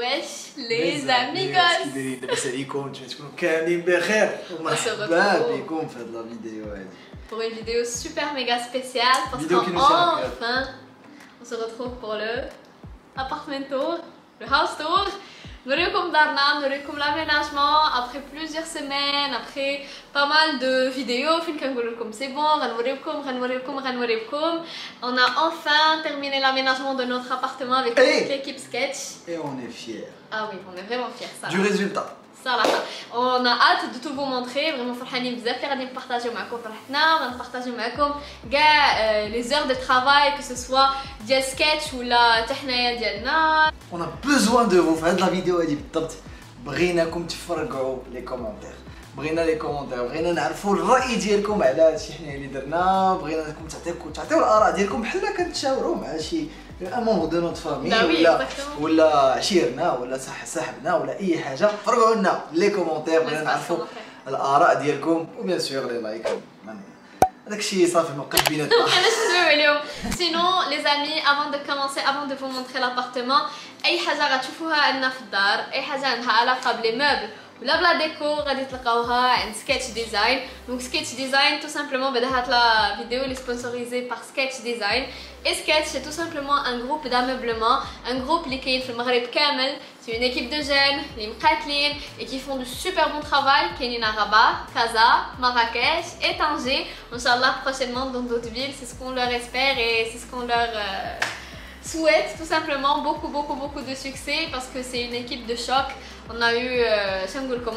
wesh les amigos. لاباس عليكم تكونوا كاملين بخير ومرحبا بكم في هذه لا فيديو هذه. Pour une vidéo super méga spéciale parce qu'enfin on se retrouve pour le appartement tour, le house tour. نوريكم دارنا, نوريكم l'aménagement après plusieurs semaines, après pas mal de vidéos فين كنقول لكم c'est bon, غنوريكم. On a enfin terminé l'aménagement de notre appartement avec toute l'équipe Sketch. Et on est fiers. Ah oui, on est vraiment fiers ça. Du résultat. On a hâte de tout vous montrer, vraiment فرحانين بزاف اللي غادي نبارطاجيو معكم فرحتنا, غنبارطاجيو معكم كاع les heures de travail que ce soit ديال سكيتش ولا حتى حنايا ديالنا. On a besoin de vous في هاد لا فيديو هادي بالضبط. بغيناكم تفرقعوا لي كومونتير. بغينا نعرفوا الراي ديالكم على هادشي حنا اللي درنا, بغيناكم تعطيو الاراء ديالكم بحال كنتشاوروا مع شي امون دو نوت فامي ولا عشيرنا ولا صاحبنا ولا اي حاجه. فرقعوا لنا لي كومونتير, بغينا نعرفوا الاراء ديالكم وبيان سور لي لايك. هذاكشي صافي موقف بيناتنا. علاش ندويو اليوم. Sinon les amis, avant de commencer, avant de vous montrer l'appartement, اي حاجه غتشوفوها عندنا في الدار, اي حاجه عندها علاقه بلي موبل ولا بلا ديكو غادي تلقاوها عند سكيتش ديزاين. دونك سكيتش ديزاين tout simplement هاد لا فيديو اللي سبونسوريزي par سكيتش ديزاين. Et Sketch c'est tout simplement un groupe d'ameublement, un groupe اللي كاين في المغرب كامل. C'est une équipe de jeunes اللي مقاتلين et qui font du super bon travail. كاينين à Rabat, Casa, Marrakech et Tanger. Inch'Allah prochainement dans d'autres villes, c'est ce qu'on leur espère et c'est ce qu'on leur souhaite tout simplement. Beaucoup de succès parce que c'est une équipe de choc. On a eu,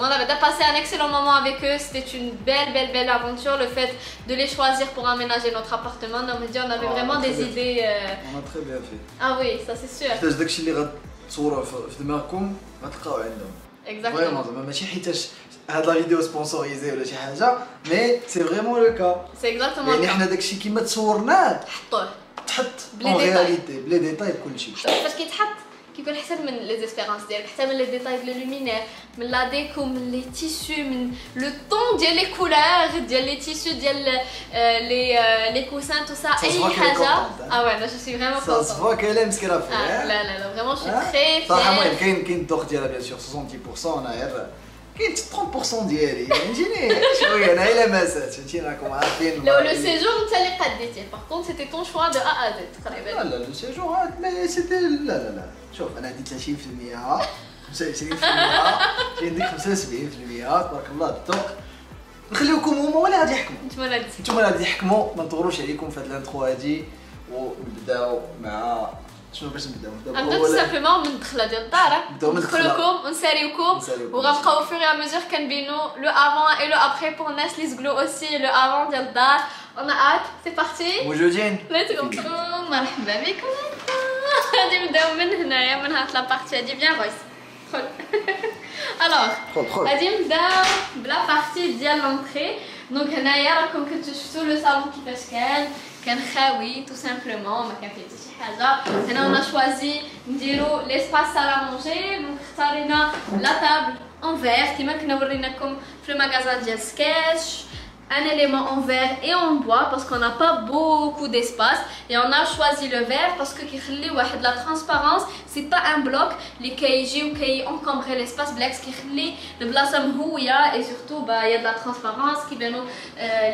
on avait passé un excellent moment avec eux. C'était une belle aventure, le fait de les choisir pour aménager notre appartement. On avait vraiment des idées. On a très bien fait. Ah oui, ça c'est sûr. داكشي اللي غتصوروا في دماغكم غتلقاو عندهم. Exactement. Vraiment, ماشي حيتاش هاد لا فيديو سبونسوريزي ولا شي حاجه, مي سي فريمون لو كا. سي اكزاكتومون يعني حنا داكشي كيما تصورناه تحط اون رياليتي بلي ديتاي بكلشي. فاش كيتحط كيكون احسن من لي زيسبيرونس ديالك, حتى من لي ديتاي ديال لومينير, من لا ديكو, من لي تيسو, من لو طون ديال لي كولور ديال لي تيسو ديال لي كوسان تو سا, اي حاجه. اه وي انا جو سي فريمون كونطون. سا سوا كاين مسكينه فيها. لا فريمون جو سي تري صراحه المهم كاين الدوق ديالها بيان سور 60%, انا غير كاين 30% ديالي فهمتيني شويه انا الا ماسات فهمتيني راكم عارفين. لو سيجور انت اللي قديتيه, باغ كونت سيتي طون شوا دو ا ا زد تقريبا. لا لو سيجور مي سيتي لا شوف انا عندي 30% 25% عندك 75% تبارك الله الذوق. نخليوكم هما ولا غادي يحكموا. نتوما اللي غادي يحكموا, ما نطولوش عليكم في هاد الانترو هادي ونبداو مع شنو باش نبداو tout simplement من الدخله ديال الدار. ندخلوكم ونساريوكم وغنبقاو فور ا ميزور كنبينو لو افون اي لو ابري بور الناس اللي زقلو اوسي لو افون ديال الدار. انا هات سي بارتي موجودين. ليتس جو. مرحبا بكم. غادي نبداو من هنايا, من هاد لابارتي هادي. بيان غويس دخل. الوغ غادي نبداو بلا بارتي ديال لونطري. دونك هنايا راكم كنتو شفتو لو صالون كيفاش كان خاوي تو سامبلومون, ما كان فيه حتى شي حاجه. هنا انا شوازي نديرو ليسباس سال ا مونجي. دونك اختارينا لا تابل en verre كيما كنا وريناكم في المغازان ديال سكيتش. Un élément en verre et en bois parce qu'on n'a pas beaucoup d'espace, et on a choisi le verre parce que كيخلي واحد la transparence. c'est pas un bloc اللي كيجي وكي encombrer l'espace, بالعكس كيخلي البلاصه مهويه et surtout y a de la transparence كيبانو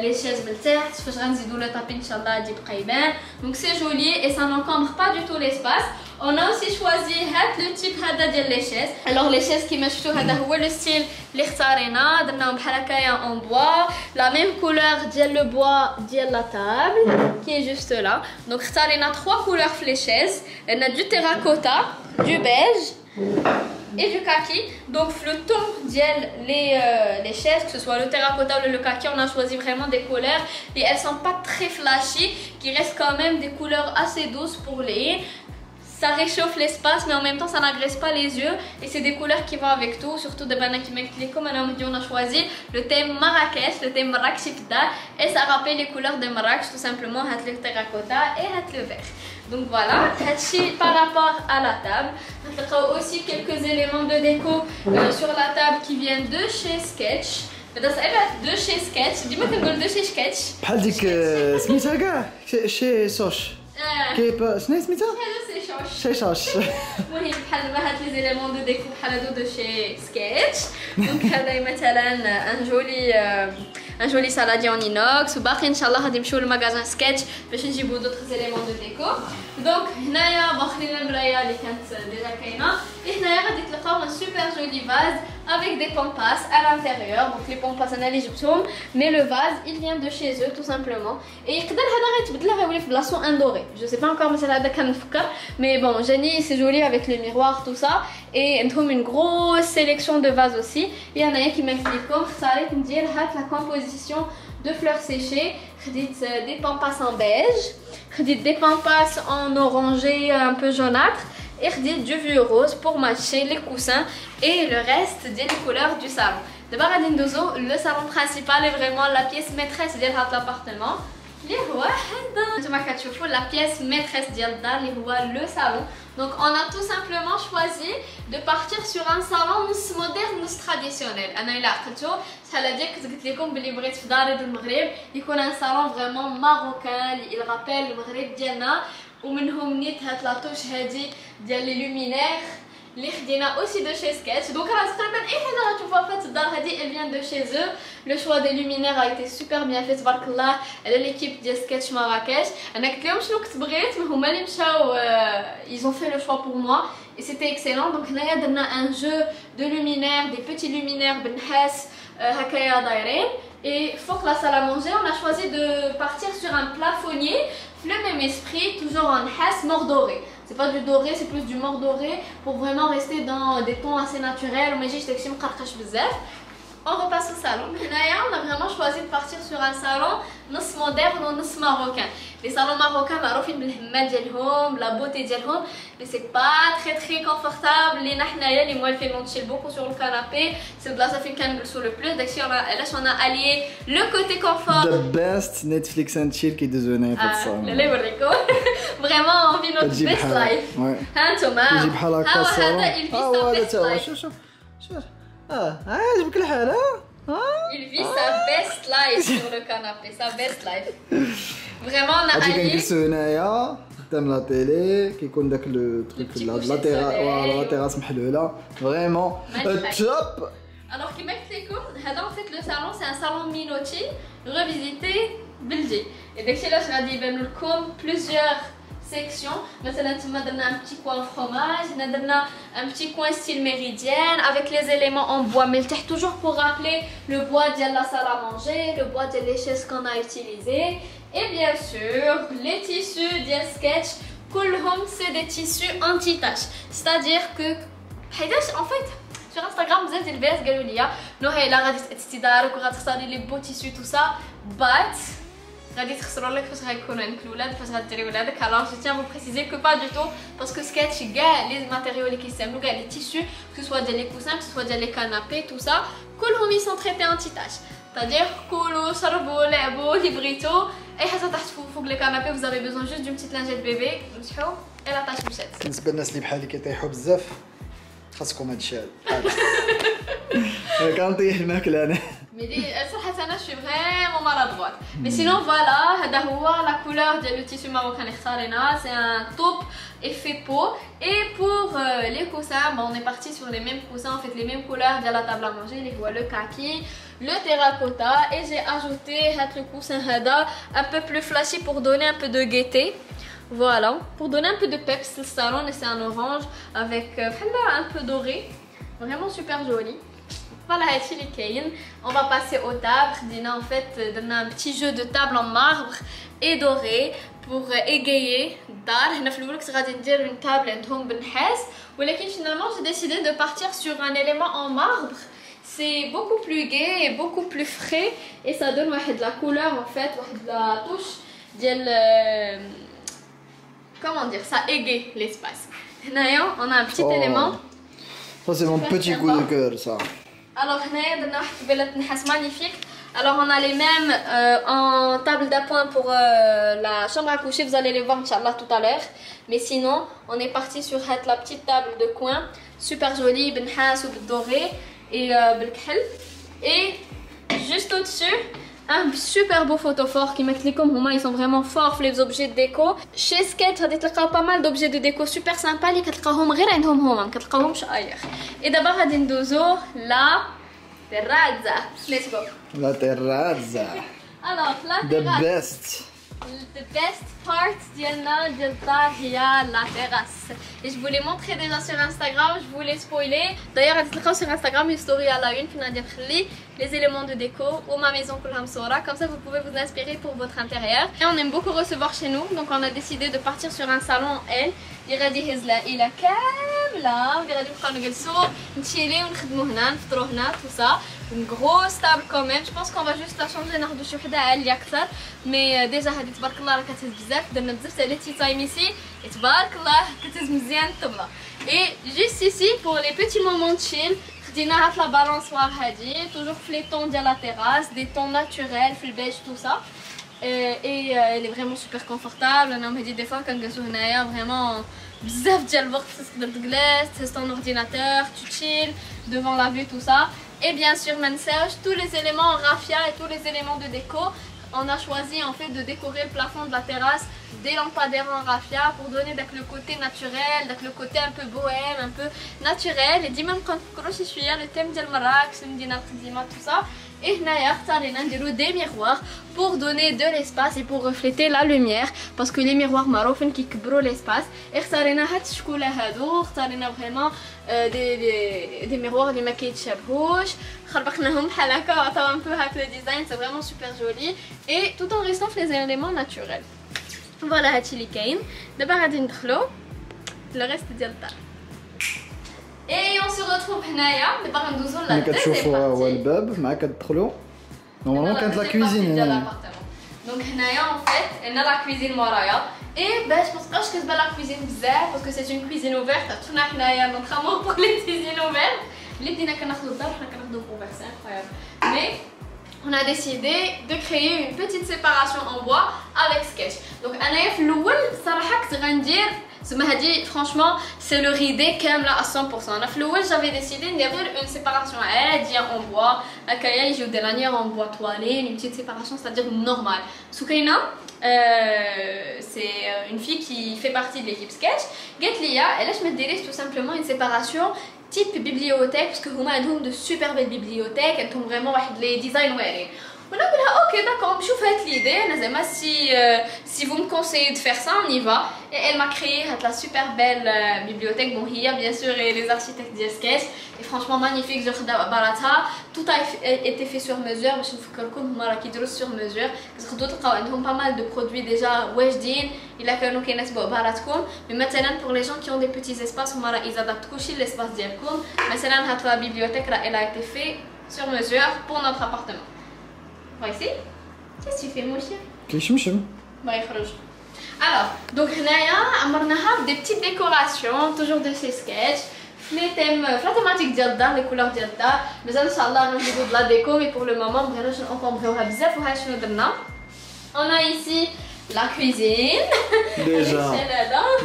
les chaises من التحت. فاش غنزيدو لو طابي ان شاء الله غادي يبقى يبان. donc c'est joli et ça n'encombre pas du tout l'espace. On a aussi choisi le type هذا ديال les chaises. alors les chaises كيما شفتوا هذا هو لو ستيل اللي اختارينا, درناهم بحال هكايا en bois, la même couleur ديال le bois ديال la table qui est juste là. donc اختارينا 3 couleurs في les chaises. on a du terracotta, du beige et du kaki. donc le ton ديال les chaises, que ce soit le terracotta ou le kaki, on a choisi vraiment des couleurs et elles sont pas très flashy, qui restent quand même des couleurs assez douces pour les. Ça réchauffe l'espace mais en même temps ça n'agresse pas les yeux et c'est des couleurs qui vont avec tout, surtout de bana qui m'explique comme on a choisi le thème Marrakech, le thème Marrakech et ça rappelle les couleurs de Marrakech tout simplement, le terracotta et le vert. donc voilà, par rapport à la table. On a aussi quelques éléments de déco sur la table qui viennent de chez Sketch. de chez Sketch, dis-moi que de chez Sketch. بحال ديك سميتها كاع شي سوش. كيف شنو سميتها؟ هذا سي شوش. شيشاش. المهم بحال دابا هاد لي زيليمون دو ديكو بحال هادو دو شي سكيتش. دونك هذا مثلا ان جولي سالادي اون انوكس وباقي ان شاء الله غادي نمشيو للماغازان سكيتش باش نجيبو دوطخ زيليمون دو ديكو. دونك هنايا باخلين المرايه اللي كانت ديجا كاينه. هنايا غادي تلقاو ان سوبر جولي فاز avec des pampas à l'intérieur. Donc les pampas انا اللي جبتهم mais le vase il vient de chez eux tout simplement. Et يقدر هذا غيتبدل غيولي في بلاصتو ان دوري. Je sais pas encore مثلا هذا كنفكر mais bon Jenny c'est joli avec le miroir tout ça et عندهم une grosse sélection de vases aussi. Et انايا كيما قلت لكم اختاريت ندير هاد la composition de fleurs séchées. خديت des pampas en beige, خديت des pampas en orangé un peu jaunâtre et du vieux rose pour matcher les coussins et le reste des couleurs du salon. D'abord à Dindozo, le salon principal est vraiment la pièce maîtresse de l'appartement. La pièce maîtresse le salon. Donc on a tout simplement choisi de partir sur un salon moderne ou traditionnel. Un salon vraiment marocain, il rappelle le Maghreb Diana. ومنهم نيت هاد لاطوش هادي ديال لي لومينير اللي خدينا اوسي دو شي سكيتش. دونك راه تقريبا اي حاجه غتشوفوها فهاد الدار هادي elle vient de chez eux. Le choix des luminaires a été super bien fait تبارك الله على ليكيب ديال سكيتش مراكش. انا قلت لهم شنو كنت بغيت هما اللي مشاو ils ont fait le choix pour moi et c'était excellent. Donc هنايا درنا un jeu de luminaires, des petits luminaires بنحاس هكايا دايرين. Et faut que la salle à manger, on a choisi de partir sur un plafonnier, le même esprit, toujours en hasse mordoré. C'est pas du doré, c'est plus du mordoré pour vraiment rester dans des tons assez naturels. On repasse au salon. On a vraiment choisi de partir sur un salon moderne ou marocain. Les salons marocains, la beauté d'Yalhom, mais c'est pas très confortable. Les moellons on chill beaucoup sur le canapé. C'est de là ça fait qu'on sur le plus. D'ailleurs, on a allié le côté confort. The best Netflix and chill qui devenait pour ça. Vraiment, on vit notre best life. Hein, Thomas. Il vit sa best life. شوف عجبك الحال ها؟ Il vit sa best life sur le canapé, sa best life. Vraiment on a allié. كنجلسو هنايا قدام لا تيلي كيكون داك لو تروك لا تيراس محلوله فريمون توب. Alors كيما قلت لكم هذا en fait le salon c'est un salon Minotti revisité بلدي. Et داكشي علاش غادي يبانوا لكم plusieurs section. مثلا نتوما درنا un petit coin fromage, هنا درنا un petit coin style méridienne avec les éléments en bois mais toujours pour rappeler le bois de la salle à manger, le bois de les chaises qu'on a utilisé et bien sûr les tissus de sketch. كلهم c'est des tissus anti-taches. C'est-à-dire que en fait sur Instagram بزاف ديال البنات قالوا لي نو هايلا غادي تستدارك وغتختاري لي بو تيسيو تو سا بات غادي تخسروا لك فاش غيكونوا عندك الولاد فاش غديري ولادك. alors je tiens à vous préciser que pas du tout parce que sketch كاع les matériaux اللي كيستعملوا كاع les tissus que ce soit ديال les coussins que ce soit ديال les canapés tout ça كلهم ils sont traités anti-taches. c'est-à-dire كلوا شربوا لعبوا لبغيتو اي حاجه تحت فوق les canapés vous avez besoin juste d'une petite lingette bébé مسحوا et la tâche مشات. بالنسبه للناس اللي بحالي كيطيحوا بزاف خاصكم هادشي كنطيح الماكله انا. Mais صراحة أنا je suis vraiment maladroite. Mais sinon voilà, هذا هو la couleur de le tissu marocain اللي اختاريناه. C'est un taupe effet peau. Et pour les coussins, on est parti sur les mêmes coussins, en fait les mêmes couleurs de la table à manger. Les voilà, le kaki, le terracotta et j'ai ajouté le coussin hada un peu plus flashy pour donner un peu de gaieté. Voilà, pour donner un peu de peps le salon. Et c'est un orange avec un peu doré. Vraiment super joli. Voilà, on va passer aux tables. Dina en fait donne un petit jeu de table en marbre et doré pour égayer dar. هنا في الأول كنت غادي ندير une table عندهم بنحاس ولكن finalement j'ai décidé de partir sur un élément en marbre. C'est beaucoup plus gai et beaucoup plus frais et ça donne واحد la couleur en fait, واحد la touche ديال comment dire, ça égaye l'espace. هنايا on a un petit élément. Ça c'est mon petit coup de cœur ça. Alors, on a une نحاس magnifique. Alors, on a les mêmes en table d'appoint pour la chambre à coucher. Vous allez les voir, Inch'Allah, tout à l'heure. Mais sinon, on est parti sur la petite table de coin. Super jolie, benhas ou doré et بالكحل. Et juste au-dessus, un super beau photophore qui met les comme ils sont vraiment forts les objets de déco. Chez Sketch غادي تلقاو pas mal d'objets de déco super sympa اللي كتلقاوهم غير عندهم هما ما كتلقاوهمش اير. Et d'abord غادي ندوزو la terrazza. Let's go. La terrazza. Alors la terrasse. The best part ديالنا ديال الدار هي la terrasse. Et je vous l'ai montré déjà sur Instagram, je vous l'ai spoilé. D'ailleurs غادي تلقاو sur Instagram une story à la une فين غادي نخلي les éléments de déco ou ma maison كلها مصورة, comme ça vous pouvez vous inspirer pour votre intérieur. Et on aime beaucoup recevoir chez nous, donc on a décidé de partir sur un salon L اللي غادي يهز العائلة كاملة واللي غادي نبقاو نجلسو نتشيلي ونخدمو هنا نفطرو هنا tout ça. Une grosse table quand même, je pense qu'on va juste la changer ناخدو شي وحدة عالية أكثر. Mais déjà هادي تبارك الله راه كتهز بزاف, درنا بزاف تاع لي تي تايم ici et تبارك الله كتهز مزيان الطبلة. Et juste ici pour les petits moments de chill خدينا هاد لا بالونسوار هادي, toujours في les tons ديال la terrasse, des tons naturels في البيج tout ça. Et elle est vraiment super confortable. انا ومهدي دي فوا كنجلسو هنايا vraiment بزاف ديال الوقت تقدر تجلس تهز ton ordinateur, tu chill devant la vue tout ça. Et bien sûr Mansage, tous les éléments en raffia et tous les éléments de déco. On a choisi en fait de décorer le plafond de la terrasse des lampadaires en raffia pour donner le côté naturel, le côté un peu bohème, un peu naturel. Et dis même quand je suis le thème de Marrakech, tout ça. Et nous des miroirs pour donner de l'espace et pour refléter la lumière parce que les miroirs marocains qui couvrent l'espace. Et nous avons vraiment des miroirs qui ne se chevauchent. Un peu le design, c'est vraiment super joli et tout en restant les éléments naturels. Voilà, d'abord le reste de la et on se retrouve هنايا دابا غندوزو لا كتشوفوا هو الباب مع كتدخلوا نورمالمون كانت لا كويزين هنا. دونك هنايا en fait عندنا لا كويزين مورايا et باش ما تبقاوش كتبان لا كويزين بزاف باسكو سي اون كويزين اوفيرت عرفتونا حنايا نوترامون بور لي كويزين اوفيرت اللي بدينا كناخذوا الدار حنا كناخذوا اوفيرت سي انكرويابل. Mais on a décidé de créer une petite séparation en bois avec Sketch. Donc انايا في الاول صراحه كنت غندير franchement c'est le ridé كامله à 100%. انا في الاول j'avais décidé ندير une séparation عاديه en bois هكايا يجيو des lanières en bois toilé, une petite séparation c'est-à-dire normale. Soukaina c'est une fille qui fait partie de l'équipe Sketch قالت لي علاش ما ديريش tout simplement une séparation type bibliothèque parce que هما عندهم de super belles bibliothèques, عندهم vraiment واحد les designs واعرين. On a dit ok d'accord, je fais l'idée, si vous me conseillez de faire ça, on y va. Et elle m'a créé la super belle bibliothèque. Bon, il y a bien sûr les architectes de Sketch. Et franchement magnifique, tout a été fait sur mesure. Je vous dis sur mesure. Parce que d'autres ont pas mal de produits déjà wejdin. Il a que nous qui mais maintenant pour les gens qui ont des petits espaces, ils adaptent l'espace d'Yalkoum. Maintenant la bibliothèque elle a été faite sur mesure pour notre appartement. Ici, qu'est-ce que tu fais mon chien? كيشمشم. Alors, donc on a des petites décorations, toujours de chez Sketch. Les thèmes, la thématique d'Yalda, les couleurs d'Yalda. Mais Inch'Allah, on a de la déco, mais pour le moment, on a ici la cuisine.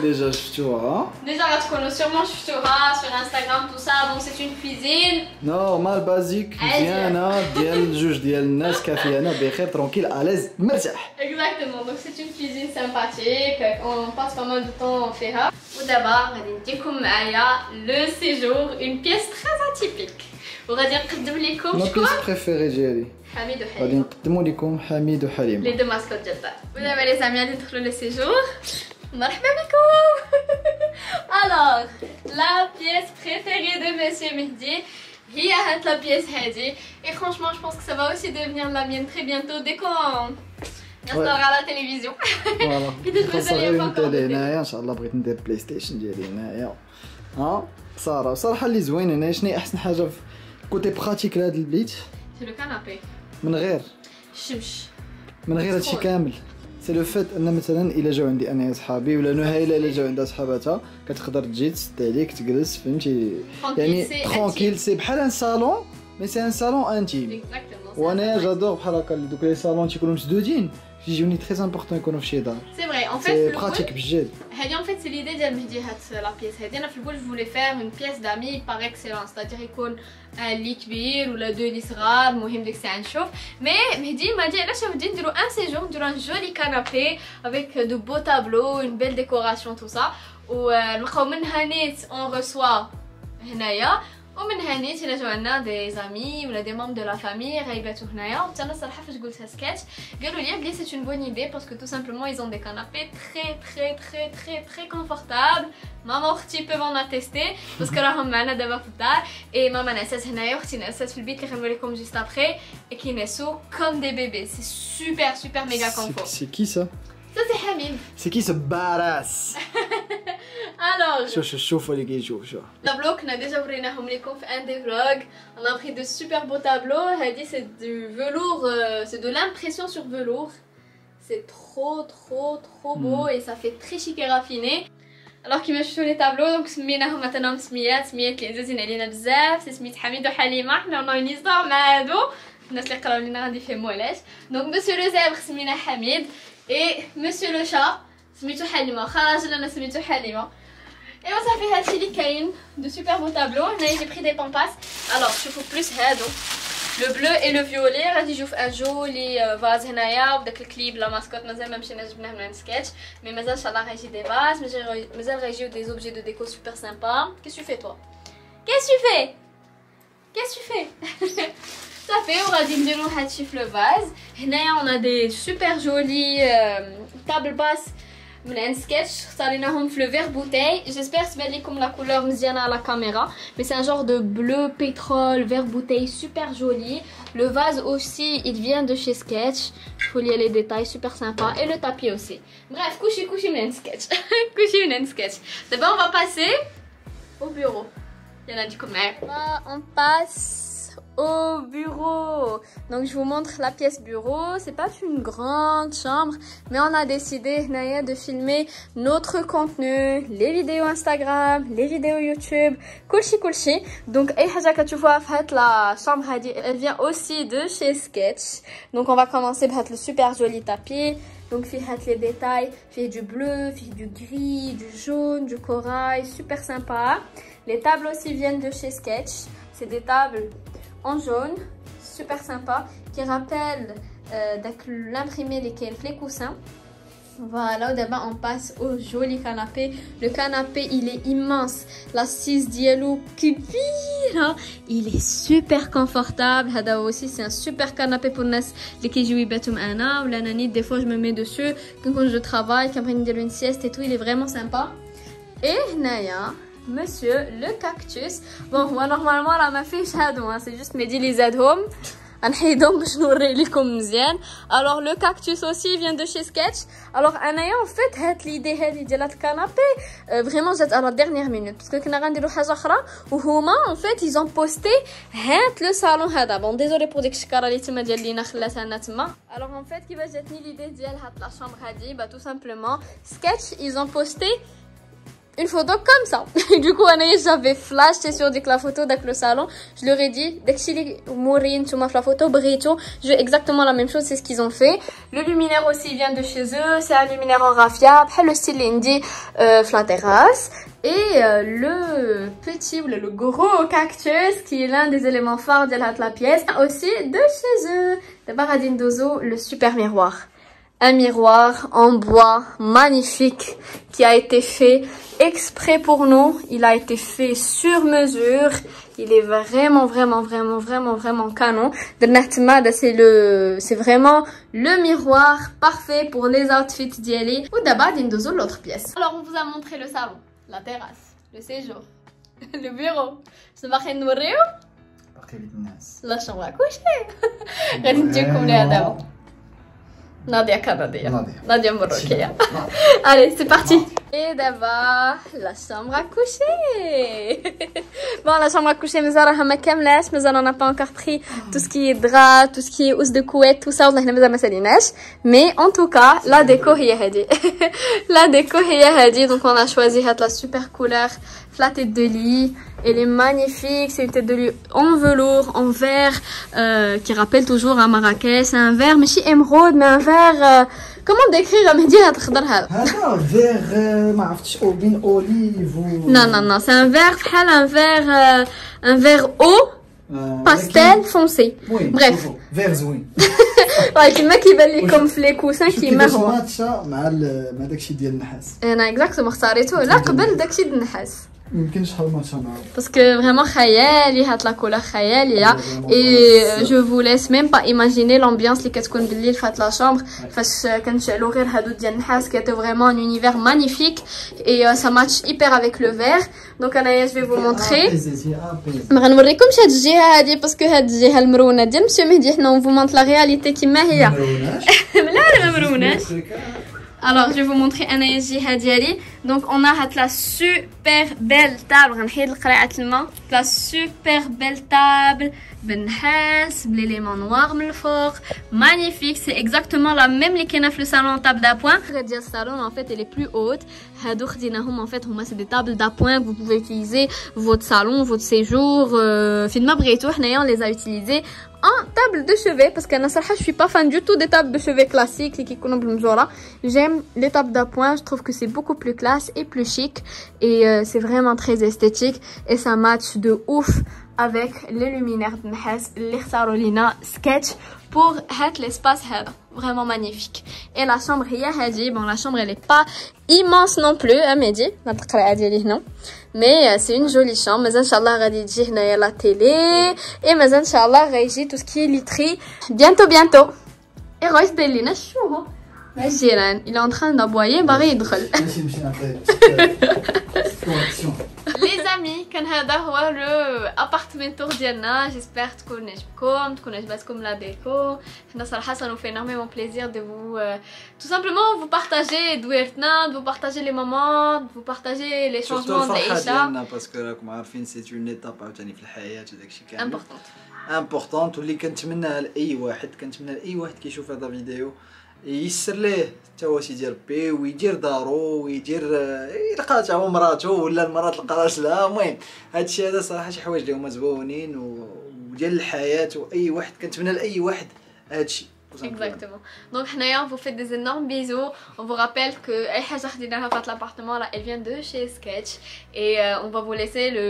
Déjà شفتوها. Déjà غتكونوا sûrement شفتوها sur Instagram tout ça. Bon, c'est une cuisine نورمال بازيك مزيانه ديال جوج ديال الناس كافيه انا بخير ترونكيل اليز مرتاح. Exactement. Donc c'est une cuisine sympathique. On passe pas mal de temps فيها. ودابا غادي نديكم معايا le séjour, une pièce très atypique. وغادي نقدم لكم شكون؟ ما بيس بريفيري ديالي. حميد وحليم. غادي نقدموا لكم حميد وحليم. Les deux mascottes ديال الدار. ودابا لي زامي غادي ندخلوا لو séjour. مرحبا بكم. Alors, la pièce préférée de Monsieur Mehdi, هي هاد la pièce هادي. Et franchement, je pense que ça va aussi devenir la mienne très bientôt dès qu'on installera la télévision. Voilà. خاصة غير نتالي هنايا ان شاء الله بغيت ندير بلاي ستيشن ديالي هنايا. سارة صراحة اللي زوين هنا شنو احسن حاجة في كوتي براتيك لهاد البيت؟ سي لو كانابي. من غير الشمس. من غير هادشي كامل. سي لو فات ان مثلا الا جاو عندي انا صحابي ولا نهيله الا جاو عندها صحاباتها كتقدر تجي تسد عليك تجلس فهمتي يعني ترونكيل سي بحال ان صالون مي سي ان صالون انتيم وانا جادور بحال هكا دوك لي صالون تيكونوا مسدودين يجوني très important يكونوا في شي دار. C'est vrai, en fait, c'est pratique بجد. En fait, c'est l'idée de Mehdi la pièce. Je voulais faire une pièce d'amis par excellence, c'est-à-dire يكون un lit كبير ولا deux lits صغار مهم ديك الساعة نشوف. Mais Mehdi m'a dit علاش بدي نديرو un séjour, نديرو un joli canapé avec de beaux tableaux, une belle décoration tout ça. ونلقاو من هنيت on reçoit هنايا ومن هنيت الا جاو عندنا دي زامي ولا دي مامبر دو لا فامي غايباتو هنايا. وحتى الصراحه فاش قلتها سكاتش قالوا لي بلي سي اون بون ايدي باسكو تو سامبلومون ايزون دي كانابي تري تري تري تري تري كونفورتابل. ماما واختي بيفون اتيستي باسكو راهم معنا دابا في الدار. اي ماما نعسات هنايا واختي نعسات في البيت اللي غنوريكم جوست ابخي اي كينعسو كوم دي بيبي. سي سوبر سوبر ميغا كونفور. سي كي سا؟ Ça c'est Hamid. C'est qui ce badass? Alors, شوفوا اللي كيشوف شوف. tableaux qu'on a déjà وريناهم لكم في un des vlogs. On a pris de super beaux tableaux. Hadi c'est du velours, c'est de l'impression sur velours. C'est trop beau et ça fait très chic et raffiné. Alors كيما شفتوا les tableaux donc سميناهم عطيناهم سميات اللي عزازين علينا بزاف. سي سميت حميد وحليمة. حنا اون اون هيستوار مع هادو الناس اللي قراو لينا غادي يفهموا علاش. دونك مسيو لو زابغ سمينا حميد. Et Monsieur le chat, سميتو حليمة. خرج لنا سميتو حليمة. Et on ça fait هادشي اللي كاين de super beaux tableaux. هنايا j'ai pris des pampas. Alors شوفوا بلوس هادو le bleu et le violet. غادي يجيو في ان جولي فاز هنايا وداك الكليب لا ماسكوت مازال ما مشيناش جبناه من عند سكتش مي مازال ان شاء الله غيجي دي فاز مازال غيجيو دي زوبجي دو ديكو سوبر سامبا. Qu'est-ce que tu fais toi? Qu'est-ce que tu fais? Qu'est-ce que tu fais? صافي وغادي نديرو هادشي في لو فاز. هنايا on a des super jolies table basse من عند سكتش اختاريناهم في لو فير بوتاي. جيسبر تبان لكم لا كولور مزيانه على كاميرا مي سي ان جور دو بلو بيترول فير بوتاي سوبر جولي. لو فاز اوسي il vient de chez Sketch. شوفوا لي لي ديتاي سوبر سامبا et le tapis aussi. Bref كلشي من عند سكتش كلشي من عند سكتش. دابا on va passer au bureau. يلا نديكم معايا. On passe au bureau. Donc je vous montre la pièce bureau. C'est pas une grande chambre, mais on a décidé de filmer notre contenu, les vidéos Instagram, les vidéos YouTube, kulchi. Donc la chambre elle vient aussi de chez Sketch. Donc on va commencer par le super joli tapis. Donc les détails, fait du bleu, fait du gris, du jaune, du corail, super sympa. Les tables aussi viennent de chez Sketch. C'est des tables en jaune, super sympa, qui rappelle l'imprimé les coussins. Voilà, d'abord on passe au joli canapé. Le canapé il est immense, l'assise diallo كبيرة, il est super confortable. هذا aussi c'est un super canapé pour الناس اللي كيجيو يباتوا معنا ولا انا نيت des fois je me mets dessus quand je travaille كنبغي ندير une sieste et tout. Il est vraiment sympa. Et هنايا Monsieur le cactus. Bon, moi normalement راه ما فيهش هادو, c'est juste Mehdi اللي زادهم غنحيدهم باش نوري لكم مزيان. Alors le cactus aussi vient de chez Sketch. Alors انايا en fait هاد l'idée هادي ديال هاد الكانابي vraiment جات على dernière minute parce que كنا غنديرو حاجه اخرى وهما en fait ils ont posté هاد لو صالون هذا. bon désolé pour ديك الشكاره اللي تما ديال لينا خلاتها لنا تما. alors en fait كيفاش جاتني l'idée ديال هاد لا chambre هادي bah tout simplement Sketch ils ont posté une photo comme ça. Du coup j'avais flashé sur la photo de le salon. Je leur ai dit la photo je veux exactement la même chose. C'est ce qu'ils ont fait. Le luminaire aussi vient de chez eux. C'est un luminaire en raffia, le style indie la terrasse. Et le petit ou le gros cactus qui est l'un des éléments phares de la pièce aussi de chez eux. D'abord Adine Dozo, le super miroir. Un miroir en bois magnifique qui a été fait exprès pour nous. Il a été fait sur mesure. Il est vraiment canon. C'est vraiment le miroir parfait pour les outfits d'Yali. Ou d'abord d'indozo l'autre pièce. Alors on vous a montré le salon, la terrasse, le séjour, le bureau. Je vais vous montrer la chambre à coucher. Nadia Canadien. Nadia Marocaine. Allez, c'est parti. Et d'abord, la chambre à coucher. Bon, la chambre à coucher, mais on n'a pas encore pris tout ce qui est drap, tout ce qui est housse de couette, tout ça, mais en tout cas, la déco est hadi. La déco est hadi, donc on a choisi la super couleur, la tête de lit. Elle est magnifique, c'est une tête de lit en velours, en verre, qui rappelle toujours à Marrakech. C'est un verre, mais chez émeraude, mais un verre... comment décrire Mehdi هتخضر هذا؟ هذا verre ما عرفتش او بين اوليف Non, c'est un verre بحال un verre eau pastel foncé. Bref. verre زوين. كيما كيبان لكم في لي كوسان كيما هو. ماتشا مع داكشي ديال النحاس. انا اكزاكتومون اختاريته لا قبل داكشي ديال النحاس. يمكن شحال ماتشا معاه. Parce que vraiment خيالي هاد لا كولور خياليه et je vous laisse même pas imaginer l'ambiance اللي كتكون بالليل في هاد لا شامبر فاش كنشعلوا غير هادو ديال النحاس qui était vraiment un univers magnifique et ça match hyper avec le vert. Donc انايا je vais vous montrer. ما غنوريكمش هاد الجهه هادي باسكو هاد الجهه المرونه ديال مسيو مهدي حنا on vous montre la réalité كيما هي. لا ما مروناش. Alors, je vais vous montrer un الجهة ديالي. Donc, on a la super belle table. La super belle table. بالنحاس بالélément noir من الفوق. Magnifique. C'est exactement la même اللي كاينه في le salon table d'appoint. ديال الصالون en fait elle est plus haute. هادو خديناهم en fait هما c'est des tables d'appoint que vous pouvez utiliser votre salon, votre séjour. فين ما بغيتو حنايا on les a utilisés en table de chevet parce que je suis pas fan du tout des tables de chevet classiques qui j'aime les tables d'appoint, je trouve que c'est beaucoup plus classe et plus chic et c'est vraiment très esthétique et ça match de ouf avec les luminaires de Nahas, l'Ikhtarolina Sketch pour l'espace vraiment magnifique. Et la chambre bon la chambre elle est pas immense non plus à Mehdi, mais c'est une jolie chambre. Mais inchallah غادي تجي هنايا la télé et mais inchallah غيجي tout ce qui est literie bientôt. Et Royce Bellina شو الجيران il est en train d'aboyer باغي يدخل. Les amis, كان هذا هو le appartement tour ديالنا. J'espère تكون عجبكم تكون عجبتكم la déco. حنا صراحة ça nous fait énormément plaisir de vous tout simplement vous partager دويرتنا, de vous partager les moments, de vous partager les changements ديالنا parce que راكم عارفين c'est une étape عاوتاني في الحياة وداكشي كامل importante واللي كنتمناها لاي واحد كيشوف هذا الفيديو ييسر ليه حتى هو يدير ربي ويدير دارو ويدير يلقى حتى هو مراتو ولا المراه تلقى راسها. المهم هادشي هذا صراحه شي حوايج اللي هما زوينين وديال الحياه واي واحد كنتمنى لاي واحد هادشي. Exactement. Donc on vous fait des énormes bisous. On vous rappelle que l'appartement là, elle vient de chez Sketch et on va vous laisser le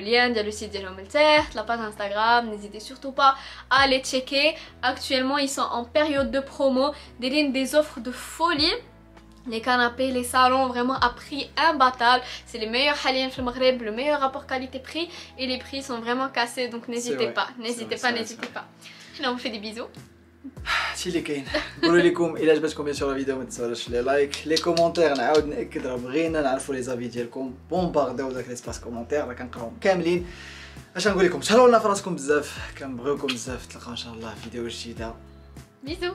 lien de le site de l'Omelter, la page Instagram. N'hésitez surtout pas à aller checker. Actuellement, ils sont en période de promo, des offres de folie. Les canapés, les salons, vraiment à prix imbattable. C'est les meilleurs haliens في المغرب, le meilleur rapport qualité-prix et les prix sont vraiment cassés. Donc n'hésitez pas. Là, on vous fait des bisous. هادشي اللي كاين. نقولوا لكم الا عجبتكم بيان سور الفيديو ما تنساوش لي لايك لي كومونتير. نعاود ناكد راه بغينا نعرفوا لي زافي ديالكم بومبارديو داك ليسباس كومونتير راه كنقراهم كاملين. اش نقول لكم تهلاو لنا في راسكم بزاف كنبغيوكم بزاف. نتلاقاو ان شاء الله في فيديو جديده. بيزو.